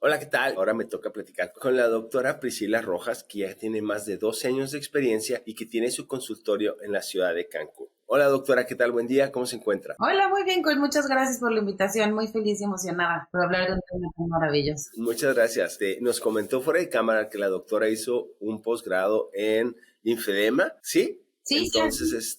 Hola, ¿qué tal? Ahora me toca platicar con la doctora Priscila Rojas, que ya tiene más de 12 años de experiencia y que tiene su consultorio en la ciudad de Cancún. Hola, doctora, ¿qué tal? Buen día, ¿cómo se encuentra? Hola, muy bien, pues muchas gracias por la invitación. Muy feliz y emocionada por hablar de un tema tan maravilloso. Muchas gracias. Nos comentó fuera de cámara que la doctora hizo un posgrado en linfedema, ¿sí? Sí, sí, Entonces,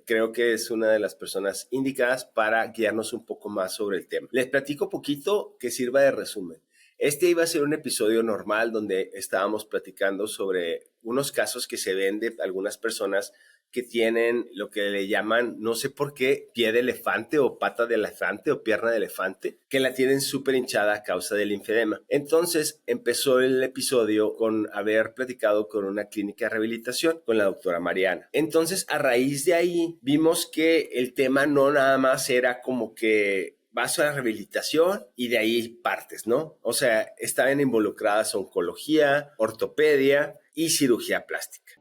creo que es una de las personas indicadas para guiarnos un poco más sobre el tema. Les platico poquito que sirva de resumen. Este iba a ser un episodio normal donde estábamos platicando sobre unos casos que se ven de algunas personas que tienen lo que le llaman, no sé por qué, pie de elefante o pata de elefante o pierna de elefante, que la tienen súper hinchada a causa del linfedema. Entonces empezó el episodio con haber platicado con una clínica de rehabilitación con la doctora Mariana. Entonces, a raíz de ahí, vimos que el tema no nada más era como que vas a la rehabilitación y de ahí partes, ¿no? O sea, estaban involucradas oncología, ortopedia y cirugía plástica.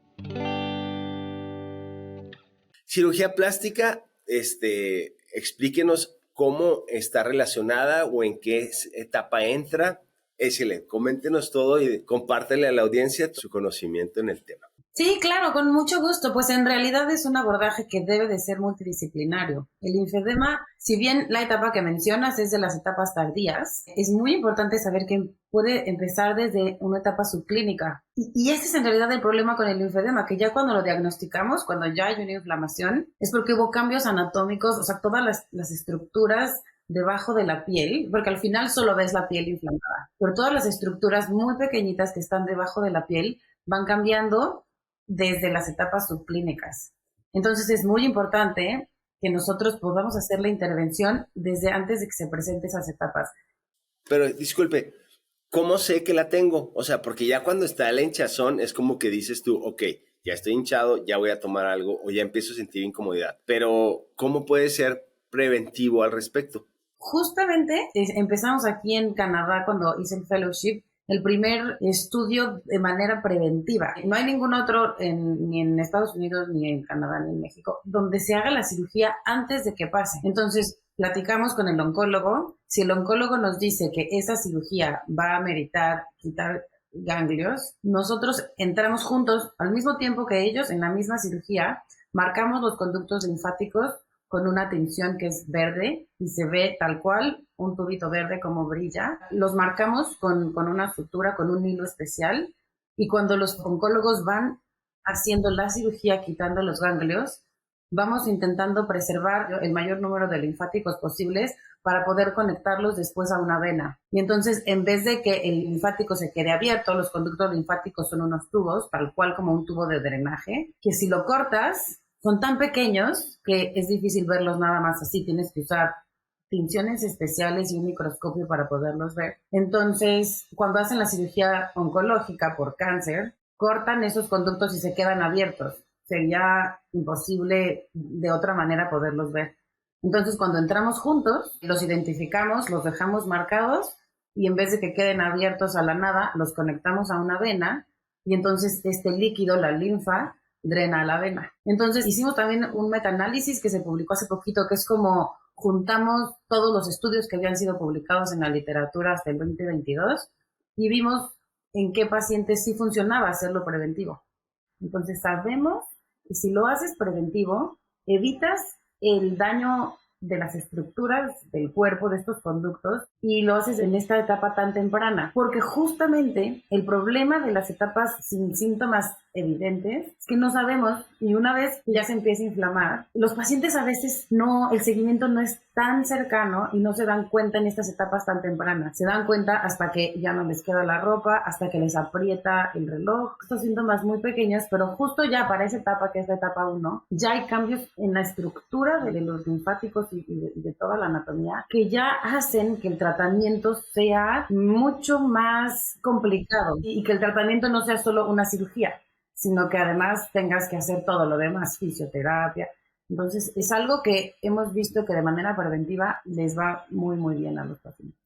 Cirugía plástica, explíquenos cómo está relacionada o en qué etapa entra. Excelente, coméntenos todo y compártele a la audiencia su conocimiento en el tema. sí, claro, con mucho gusto. Pues en realidad es un abordaje que debe de ser multidisciplinario. El linfedema, si bien la etapa que mencionas es de las etapas tardías, es muy importante saber que puede empezar desde una etapa subclínica. Y ese es en realidad el problema con el linfedema, que ya cuando lo diagnosticamos, cuando ya hay una inflamación, es porque hubo cambios anatómicos, o sea, todas las estructuras debajo de la piel, porque al final solo ves la piel inflamada, pero todas las estructuras muy pequeñitas que están debajo de la piel van cambiando desde las etapas subclínicas. Entonces es muy importante que nosotros podamos hacer la intervención desde antes de que se presenten esas etapas. Pero disculpe, ¿cómo sé que la tengo? O sea, porque ya cuando está la hinchazón es como que dices tú, ok, ya estoy hinchado, ya voy a tomar algo o ya empiezo a sentir incomodidad. Pero, ¿cómo puede ser preventivo al respecto? Justamente empezamos aquí en Canadá cuando hice el fellowship, el primer estudio de manera preventiva. No hay ningún otro ni en Estados Unidos, ni en Canadá, ni en México, donde se haga la cirugía antes de que pase. Entonces, platicamos con el oncólogo. Si el oncólogo nos dice que esa cirugía va a meritar quitar ganglios, nosotros entramos juntos al mismo tiempo que ellos en la misma cirugía, marcamos los conductos linfáticos con una tinción que es verde y se ve tal cual un tubito verde como brilla. Los marcamos con una sutura, con un hilo especial, y cuando los oncólogos van haciendo la cirugía quitando los ganglios, vamos intentando preservar el mayor número de linfáticos posibles para poder conectarlos después a una vena. Y entonces, en vez de que el linfático se quede abierto, los conductos linfáticos son unos tubos, tal cual como un tubo de drenaje, que si lo cortas, son tan pequeños que es difícil verlos nada más así. Tienes que usar tinciones especiales y un microscopio para poderlos ver. Entonces, cuando hacen la cirugía oncológica por cáncer, cortan esos conductos y se quedan abiertos. Sería imposible de otra manera poderlos ver. Entonces, cuando entramos juntos, los identificamos, los dejamos marcados y en vez de que queden abiertos a la nada, los conectamos a una vena y entonces este líquido, la linfa, drena a la vena. Entonces hicimos también un metaanálisis que se publicó hace poquito, que es como juntamos todos los estudios que habían sido publicados en la literatura hasta el 2022 y vimos en qué pacientes sí funcionaba hacerlo preventivo. Entonces sabemos que si lo haces preventivo, evitas el daño de las estructuras del cuerpo, de estos conductos, y lo haces en esta etapa tan temprana. Porque justamente el problema de las etapas sin síntomas evidentes es que no sabemos, y una vez que ya se empieza a inflamar, los pacientes a veces no, el seguimiento no es tan cercano y no se dan cuenta en estas etapas tan tempranas. Se dan cuenta hasta que ya no les queda la ropa, hasta que les aprieta el reloj. Estos síntomas muy pequeños, pero justo ya para esa etapa, que es la etapa 1, ya hay cambios en la estructura de los linfáticos y de toda la anatomía que ya hacen que el tratamiento sea mucho más complicado y que el tratamiento no sea solo una cirugía, sino que además tengas que hacer todo lo demás, fisioterapia. Entonces, es algo que hemos visto que de manera preventiva les va muy, muy bien a los pacientes.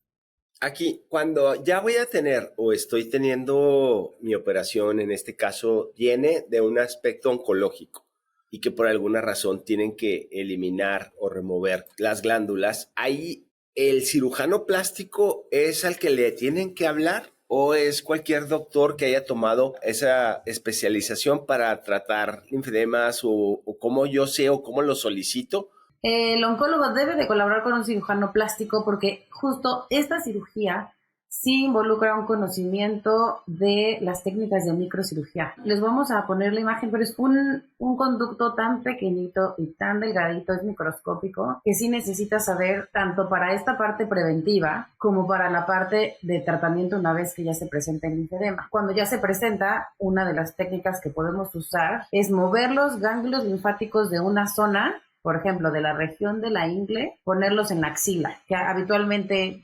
Aquí, cuando ya voy a tener o estoy teniendo mi operación, en este caso, viene de un aspecto oncológico y que por alguna razón tienen que eliminar o remover las glándulas, ahí ¿El cirujano plástico es al que le tienen que hablar o es cualquier doctor que haya tomado esa especialización para tratar linfedemas o cómo yo sé o cómo lo solicito? El oncólogo debe de colaborar con un cirujano plástico porque justo esta cirugía sí involucra un conocimiento de las técnicas de microcirugía. Les vamos a poner la imagen, pero es un conducto tan pequeñito y tan delgadito, es microscópico, que sí necesita saber tanto para esta parte preventiva como para la parte de tratamiento una vez que ya se presenta el linfedema. Cuando ya se presenta, una de las técnicas que podemos usar es mover los ganglios linfáticos de una zona, por ejemplo, de la región de la ingle, ponerlos en la axila, que habitualmente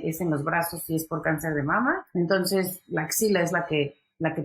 es en los brazos si es por cáncer de mama. Entonces, la axila es la que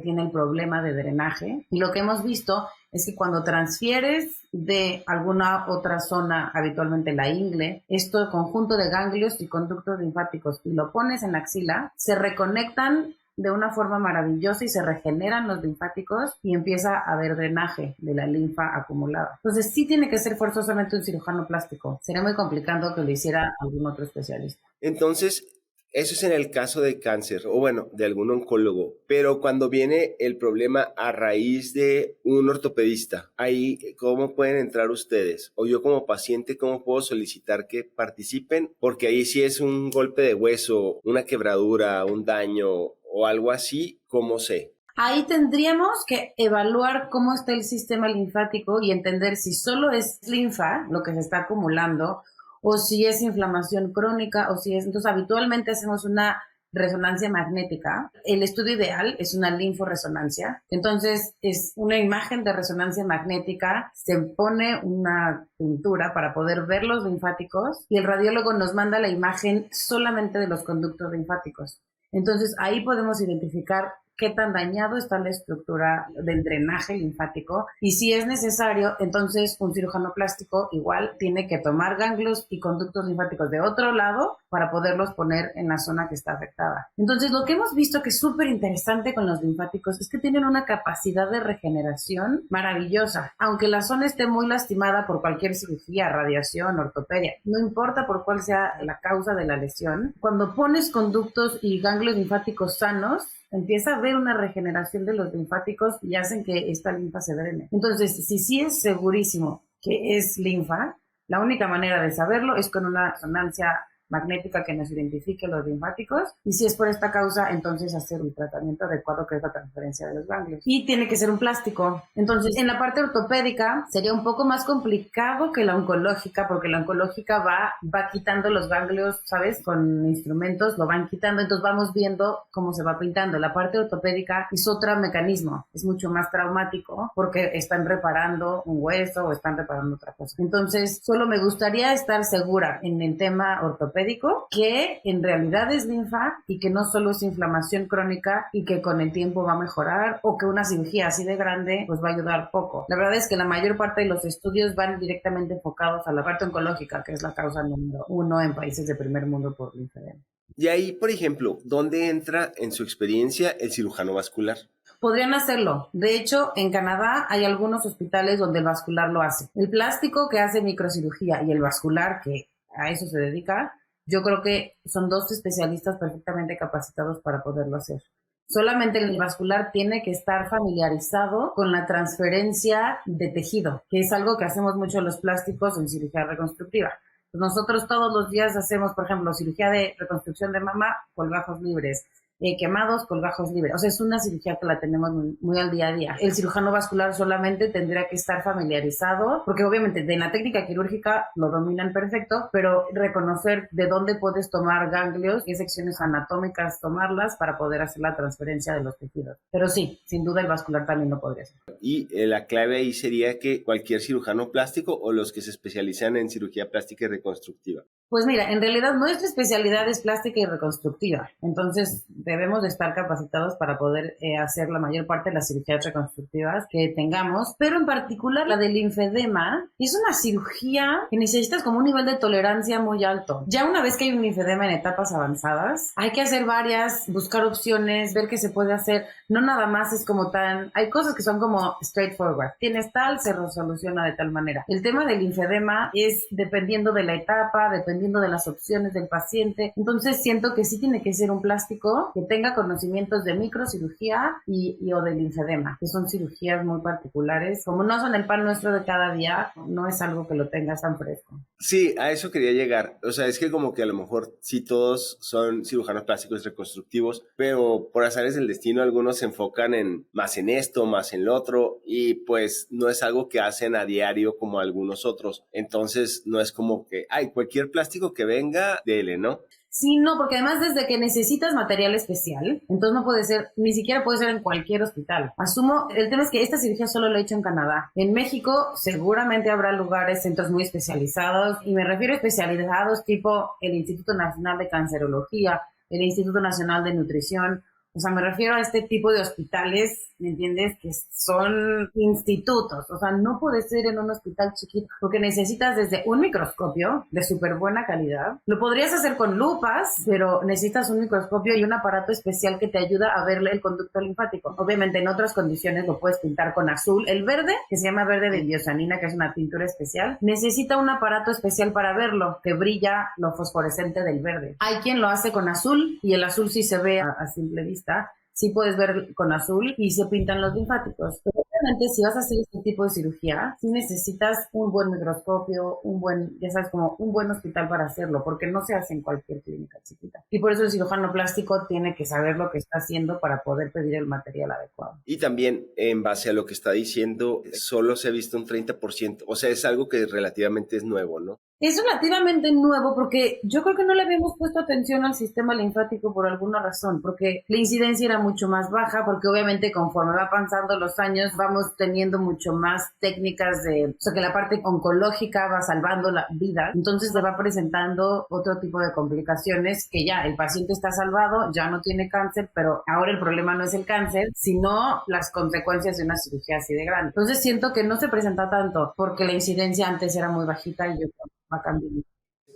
tiene el problema de drenaje. Y lo que hemos visto es que cuando transfieres de alguna otra zona, habitualmente la ingle, este conjunto de ganglios y conductos linfáticos, y lo pones en la axila, se reconectan de una forma maravillosa y se regeneran los linfáticos y empieza a haber drenaje de la linfa acumulada. Entonces sí tiene que ser forzosamente un cirujano plástico. Sería muy complicado que lo hiciera algún otro especialista. Entonces, eso es en el caso de cáncer o bueno, de algún oncólogo. Pero cuando viene el problema a raíz de un ortopedista, ahí, ¿cómo pueden entrar ustedes? O yo como paciente, ¿cómo puedo solicitar que participen? Porque ahí sí es un golpe de hueso, una quebradura, un daño o algo así, ¿cómo sé? Ahí tendríamos que evaluar cómo está el sistema linfático y entender si solo es linfa lo que se está acumulando o si es inflamación crónica o si es... Entonces, habitualmente hacemos una resonancia magnética. El estudio ideal es una linforesonancia. Entonces, es una imagen de resonancia magnética, se pone una pintura para poder ver los linfáticos y el radiólogo nos manda la imagen solamente de los conductos linfáticos. Entonces, ahí podemos identificar qué tan dañado está la estructura del drenaje linfático y si es necesario, entonces un cirujano plástico igual tiene que tomar ganglios y conductos linfáticos de otro lado para poderlos poner en la zona que está afectada. Entonces, lo que hemos visto que es súper interesante con los linfáticos es que tienen una capacidad de regeneración maravillosa. Aunque la zona esté muy lastimada por cualquier cirugía, radiación, ortopedia, no importa por cuál sea la causa de la lesión, cuando pones conductos y ganglios linfáticos sanos, empieza a haber una regeneración de los linfáticos y hacen que esta linfa se drene. Entonces, si sí es segurísimo que es linfa, la única manera de saberlo es con una resonancia magnética que nos identifique los linfáticos y si es por esta causa, entonces hacer un tratamiento adecuado que es la transferencia de los ganglios. Y tiene que ser un plástico. Entonces, en la parte ortopédica sería un poco más complicado que la oncológica porque la oncológica va quitando los ganglios, ¿sabes? Con instrumentos lo van quitando, entonces vamos viendo cómo se va pintando. La parte ortopédica es otro mecanismo, es mucho más traumático porque están reparando un hueso o están reparando otra cosa. Entonces, solo me gustaría estar segura en el tema ortopédico que en realidad es linfa y que no solo es inflamación crónica y que con el tiempo va a mejorar o que una cirugía así de grande pues va a ayudar poco. La verdad es que la mayor parte de los estudios van directamente enfocados a la parte oncológica, que es la causa número 1 en países de primer mundo por linfedema. Y ahí, por ejemplo, ¿dónde entra en su experiencia el cirujano vascular? Podrían hacerlo. De hecho, en Canadá hay algunos hospitales donde el vascular lo hace. El plástico que hace microcirugía y el vascular que a eso se dedica, yo creo que son dos especialistas perfectamente capacitados para poderlo hacer. Solamente el vascular tiene que estar familiarizado con la transferencia de tejido, que es algo que hacemos mucho los plásticos en cirugía reconstructiva. Nosotros todos los días hacemos, por ejemplo, cirugía de reconstrucción de mama, colgajos libres, quemados, colgajos libres. O sea, es una cirugía que la tenemos muy al día a día. El cirujano vascular solamente tendría que estar familiarizado, porque obviamente de la técnica quirúrgica lo dominan perfecto, pero reconocer de dónde puedes tomar ganglios, qué secciones anatómicas tomarlas para poder hacer la transferencia de los tejidos. Pero sí, sin duda el vascular también lo podría hacer. Y la clave ahí sería que cualquier cirujano plástico o los que se especializan en cirugía plástica y reconstructiva. Pues mira, en realidad nuestra especialidad es plástica y reconstructiva. Entonces, debemos de estar capacitados para poder hacer la mayor parte de las cirugías reconstructivas que tengamos, pero en particular la del linfedema es una cirugía que necesitas como un nivel de tolerancia muy alto. Ya una vez que hay un linfedema en etapas avanzadas, hay que hacer varias, buscar opciones, ver qué se puede hacer. No nada más es como tan... Hay cosas que son como straightforward. Tienes tal, se resoluciona de tal manera. El tema del linfedema es dependiendo de la etapa, dependiendo de las opciones del paciente. Entonces siento que sí tiene que ser un plástico que tenga conocimientos de microcirugía y o de linfedema, que son cirugías muy particulares. Como no son el pan nuestro de cada día, no es algo que lo tengas tan fresco. Sí, a eso quería llegar. O sea, es que como que a lo mejor sí todos son cirujanos plásticos reconstructivos, pero por azares del destino algunos se enfocan más en esto, más en lo otro, y pues no es algo que hacen a diario como algunos otros. Entonces no es como que, ay, cualquier plástico que venga, dele, ¿no? Sí, no, porque además desde que necesitas material especial, entonces no puede ser, ni siquiera puede ser en cualquier hospital. Asumo, el tema es que esta cirugía solo lo he hecho en Canadá. En México seguramente habrá lugares, centros muy especializados, y me refiero a especializados tipo el Instituto Nacional de Cancerología, el Instituto Nacional de Nutrición. O sea, me refiero a este tipo de hospitales, ¿me entiendes? Que son institutos. O sea, no puede ser en un hospital chiquito porque necesitas desde un microscopio de súper buena calidad. Lo podrías hacer con lupas, pero necesitas un microscopio y un aparato especial que te ayuda a ver el conducto linfático. Obviamente, en otras condiciones lo puedes pintar con azul. El verde, que se llama verde de biosanina, que es una pintura especial, necesita un aparato especial para verlo, que brilla lo fosforescente del verde. Hay quien lo hace con azul y el azul sí se ve a simple vista. Sí puedes ver con azul y se pintan los linfáticos. Pero obviamente si vas a hacer este tipo de cirugía, sí necesitas un buen microscopio, ya sabes, como un buen hospital para hacerlo, porque no se hace en cualquier clínica chiquita. Y por eso el cirujano plástico tiene que saber lo que está haciendo para poder pedir el material adecuado. Y también, en base a lo que está diciendo, solo se ha visto un 30%. O sea, es algo que relativamente es nuevo, ¿no? Es relativamente nuevo porque yo creo que no le habíamos puesto atención al sistema linfático por alguna razón, porque la incidencia era mucho más baja, porque obviamente conforme va pasando los años vamos teniendo mucho más técnicas o sea, que la parte oncológica va salvando la vida, entonces se va presentando otro tipo de complicaciones que ya el paciente está salvado, ya no tiene cáncer, pero ahora el problema no es el cáncer, sino las consecuencias de una cirugía así de grande. Entonces siento que no se presenta tanto porque la incidencia antes era muy bajita y yo va cambiando.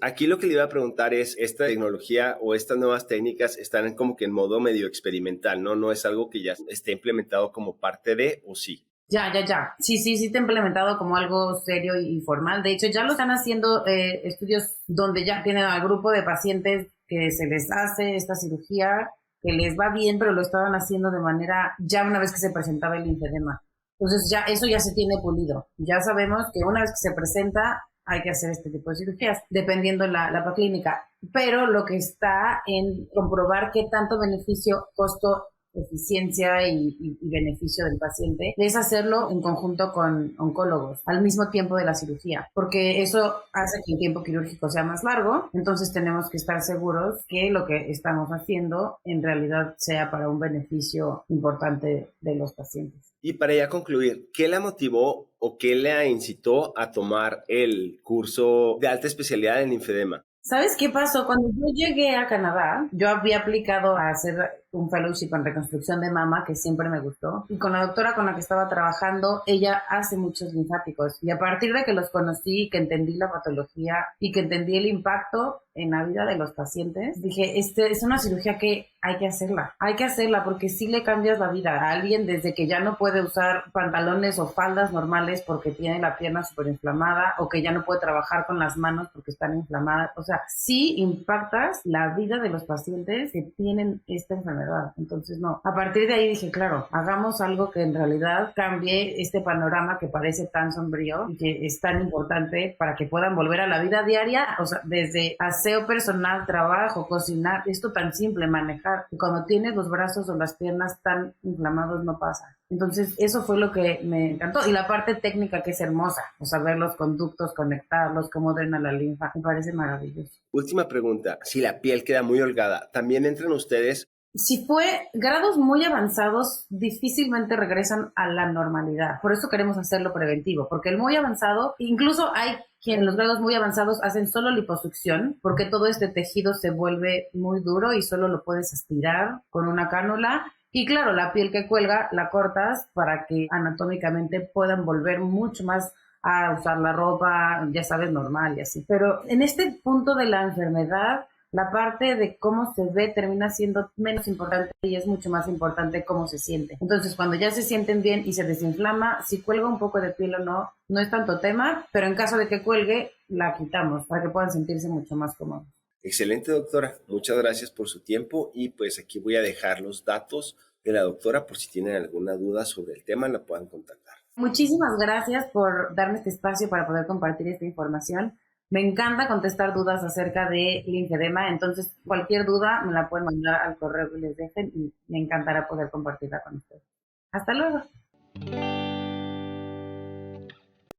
Aquí lo que le iba a preguntar es, ¿esta tecnología o estas nuevas técnicas están como que en modo medio experimental, ¿no? No es algo que ya esté implementado como parte de, ¿o sí? Ya. Sí, está implementado como algo serio y formal. De hecho, ya lo están haciendo estudios donde ya tienen al grupo de pacientes que se les hace esta cirugía, que les va bien, pero lo estaban haciendo de manera, ya una vez que se presentaba el linfedema. Entonces ya eso ya se tiene pulido. Ya sabemos que una vez que se presenta, hay que hacer este tipo de cirugías, dependiendo la clínica. Pero lo que está en comprobar qué tanto beneficio, costo, eficiencia y beneficio del paciente es hacerlo en conjunto con oncólogos al mismo tiempo de la cirugía, porque eso hace que el tiempo quirúrgico sea más largo, entonces tenemos que estar seguros que lo que estamos haciendo en realidad sea para un beneficio importante de los pacientes. Y para ya concluir, ¿qué la motivó o qué la incitó a tomar el curso de alta especialidad en linfedema? ¿Sabes qué pasó? Cuando yo llegué a Canadá, yo había aplicado a hacer un fellowship en reconstrucción de mama, que siempre me gustó, y con la doctora con la que estaba trabajando, ella hace muchos linfáticos, y a partir de que los conocí, que entendí la patología y que entendí el impacto en la vida de los pacientes, dije, es una cirugía que hay que hacerla porque sí le cambias la vida a alguien desde que ya no puede usar pantalones o faldas normales porque tiene la pierna súper inflamada, o que ya no puede trabajar con las manos porque están inflamadas. O sea, sí impactas la vida de los pacientes que tienen esta enfermedad. Entonces, no. A partir de ahí dije, claro, hagamos algo que en realidad cambie este panorama que parece tan sombrío y que es tan importante para que puedan volver a la vida diaria. O sea, desde aseo personal, trabajo, cocinar, esto tan simple, manejar. Y cuando tienes los brazos o las piernas tan inflamados no pasa. Entonces, eso fue lo que me encantó. Y la parte técnica, que es hermosa. O sea, ver los conductos, conectarlos, cómo drena la linfa, me parece maravilloso. Última pregunta. Si la piel queda muy holgada, ¿también entran ustedes Si fue grados muy avanzados, difícilmente regresan a la normalidad. Por eso queremos hacerlo preventivo, porque el muy avanzado, incluso hay quien en los grados muy avanzados hacen solo liposucción, porque todo este tejido se vuelve muy duro y solo lo puedes estirar con una cánula. Y claro, la piel que cuelga la cortas para que anatómicamente puedan volver mucho más a usar la ropa, ya sabes, normal y así. Pero en este punto de la enfermedad, la parte de cómo se ve termina siendo menos importante y es mucho más importante cómo se siente. Entonces, cuando ya se sienten bien y se desinflama, si cuelga un poco de piel o no, no es tanto tema, pero en caso de que cuelgue, la quitamos para que puedan sentirse mucho más cómodos. Excelente, doctora. Muchas gracias por su tiempo y pues aquí voy a dejar los datos de la doctora por si tienen alguna duda sobre el tema, la puedan contactar. Muchísimas gracias por darme este espacio para poder compartir esta información. Me encanta contestar dudas acerca de linfedema, entonces cualquier duda me la pueden mandar al correo que les dejen y me encantará poder compartirla con ustedes. Hasta luego.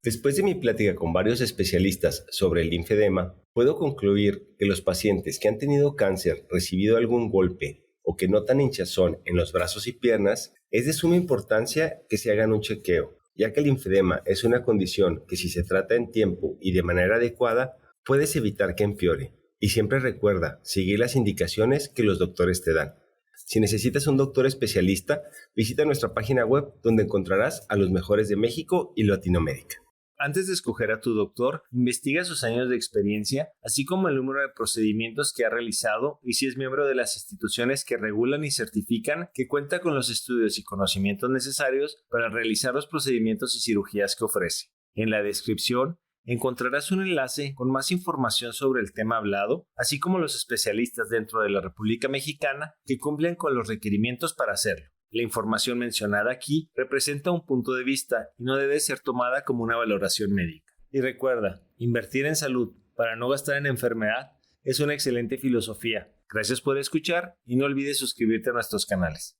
Después de mi plática con varios especialistas sobre el linfedema, puedo concluir que los pacientes que han tenido cáncer, recibido algún golpe o que notan hinchazón en los brazos y piernas, es de suma importancia que se hagan un chequeo, ya que el linfedema es una condición que si se trata en tiempo y de manera adecuada, puedes evitar que empeore. Y siempre recuerda seguir las indicaciones que los doctores te dan. Si necesitas un doctor especialista, visita nuestra página web donde encontrarás a los mejores de México y Latinoamérica. Antes de escoger a tu doctor, investiga sus años de experiencia, así como el número de procedimientos que ha realizado y si es miembro de las instituciones que regulan y certifican que cuenta con los estudios y conocimientos necesarios para realizar los procedimientos y cirugías que ofrece. En la descripción encontrarás un enlace con más información sobre el tema hablado, así como los especialistas dentro de la República Mexicana que cumplen con los requerimientos para hacerlo. La información mencionada aquí representa un punto de vista y no debe ser tomada como una valoración médica. Y recuerda, invertir en salud para no gastar en enfermedad es una excelente filosofía. Gracias por escuchar y no olvides suscribirte a nuestros canales.